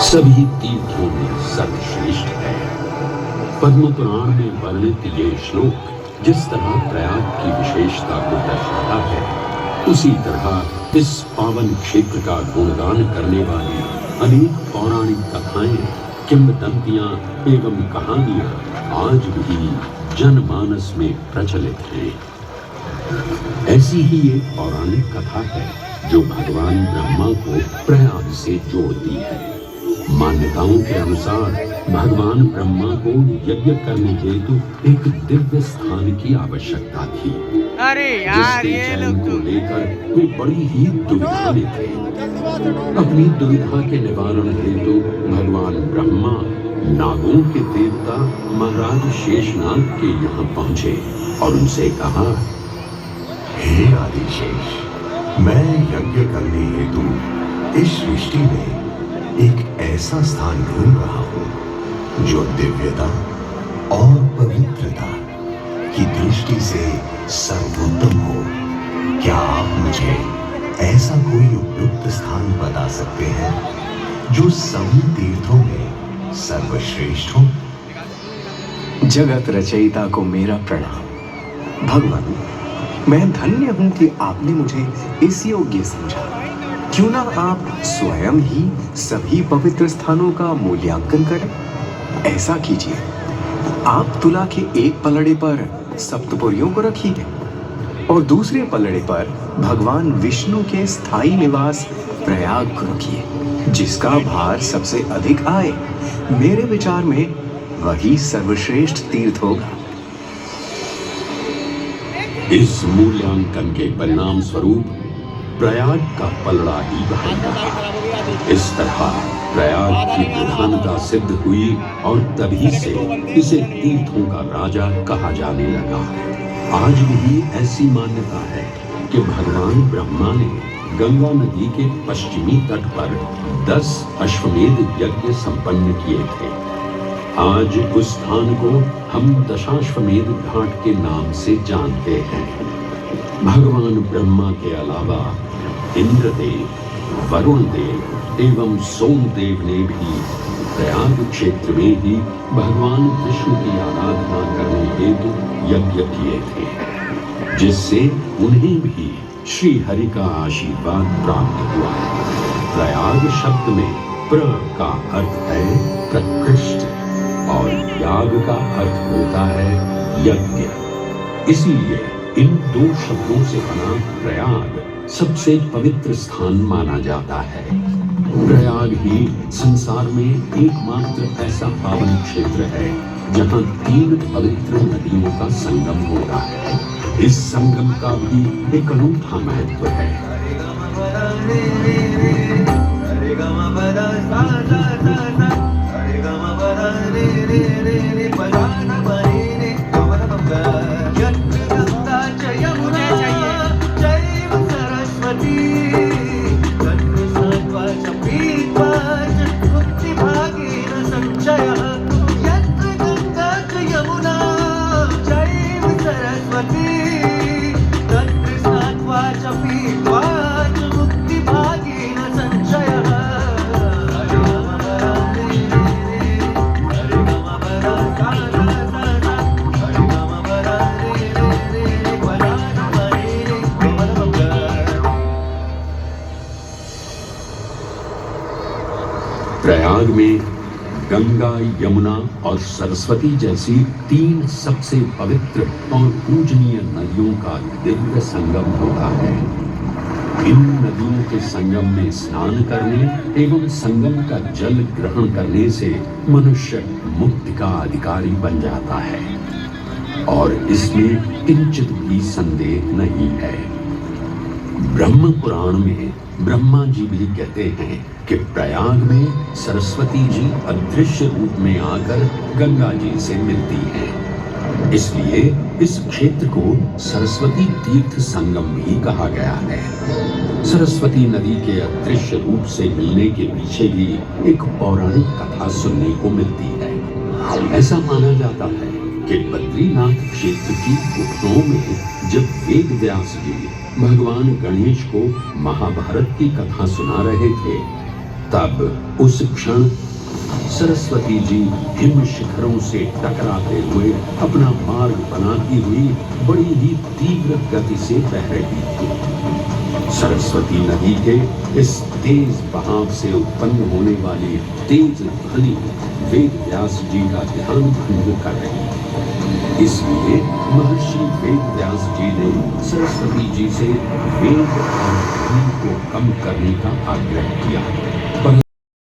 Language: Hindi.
सभी तीर्थों में सर्वश्रेष्ठ है। पद्म पुराण में वर्णित ये श्लोक जिस तरह प्रयाग की विशेषता को दर्शाता है, उसी तरह इस पावन क्षेत्र का गुणगान करने वाली अनेक पौराणिक कथाएं, किंवदंतियां एवं कहानियां आज भी जनमानस में प्रचलित हैं। ऐसी ही एक पौराणिक कथा है जो भगवान ब्रह्मा को प्रयाग से जोड़ती है। मान्यताओं के अनुसार भगवान ब्रह्मा को यज्ञ करने हेतु एक दिव्य स्थान की आवश्यकता थी। अरे यार, जिसके ये चयन लोग को लेकर वे बड़ी ही दुविधा में थे। अपनी दुविधा के निवारण हेतु भगवान ब्रह्मा नागों के देवता महाराज शेषनाग के यहाँ पहुंचे और उनसे कहा, हे आदिशेष, मैं यज्ञ करने हेतु इस सृष्टि में एक ऐसा स्थान ढूंढ रहा हूं जो दिव्यता और पवित्रता की दृष्टि से सर्वोत्तम हो। क्या आप मुझे ऐसा कोई उपयुक्त स्थान बता सकते हैं जो सभी तीर्थों में सर्वश्रेष्ठ हो? जगत रचयिता को मेरा प्रणाम। भगवान, मैं धन्य हूं कि आपने मुझे इस योग्य समझा। क्यों ना आप स्वयं ही सभी पवित्र स्थानों का मूल्यांकन करें। ऐसा कीजिए, आप तुला के एक पलड़े पर सप्तपुरियों को रखिए और दूसरे पलड़े पर भगवान विष्णु के स्थायी निवास प्रयाग को रखिए। जिसका भार सबसे अधिक आए, मेरे विचार में वही सर्वश्रेष्ठ तीर्थ होगा। इस मूल्यांकन के परिणाम स्वरूप प्रयाग का पलड़ा ही बदल गया। इस तरह प्रयाग की प्रधानता सिद्ध हुई और तभी से इसे तीर्थों का राजा कहा जाने लगा। आज भी ऐसी मान्यता है कि भगवान ब्रह्मा ने गंगा नदी के पश्चिमी तट पर 10 अश्वमेध यज्ञ संपन्न किए थे। आज उस स्थान को हम दशाश्वमेध घाट के नाम से जानते हैं। भगवान ब्रह्मा के अलावा इंद्रदेव, वरुण देव एवं सोमदेव ने भी प्रयाग क्षेत्र में ही भगवान विष्णु की आराधना करने हेतु यज्ञ किए थे, जिससे उन्हें भी श्री हरि का आशीर्वाद प्राप्त हुआ। प्रयाग शब्द में प्र का अर्थ है प्रकृष्ट और याग का अर्थ होता है यज्ञ। इसलिए इन दो शब्दों से बना प्रयाग सबसे पवित्र स्थान माना जाता है। प्रयाग ही संसार में एकमात्र ऐसा पावन क्षेत्र है जहां 3 पवित्र नदियों का संगम होता है। इस संगम का भी एक अनूठा महत्व है। प्रयाग में गंगा, यमुना और सरस्वती जैसी 3 सबसे पवित्र और पूजनीय नदियों का दिव्य संगम होता है। इन नदियों के संगम में स्नान करने एवं संगम का जल ग्रहण करने से मनुष्य मुक्ति का अधिकारी बन जाता है और इसमें किंचित भी संदेह नहीं है। ब्रह्म पुराण में ब्रह्मा जी भी कहते हैं कि प्रयाग में सरस्वती जी अदृश्य रूप में आकर गंगा जी से मिलती हैं। इसलिए इस क्षेत्र को सरस्वती तीर्थ संगम भी कहा गया है। सरस्वती नदी के अदृश्य रूप से मिलने के पीछे भी एक पौराणिक कथा सुनने को मिलती है। ऐसा माना जाता है कि बद्रीनाथ क्षेत्र की गुफाओं में जब वेद व्यास जी भगवान गणेश को महाभारत की कथा सुना रहे थे, तब उस क्षण सरस्वती जी हिम शिखरों से टकराते हुए अपना मार्ग बनाती हुई बड़ी ही तीव्र गति से बह रही थी। सरस्वती नदी के इस तेज बहाव से उत्पन्न होने वाली तेज ध्वनि वेद व्यास जी का ध्यान भंग कर रही थी। इसलिए महर्षि वेद व्यास जी ने सरस्वती जी से वेग और ध्वनि को कम करने का आग्रह किया।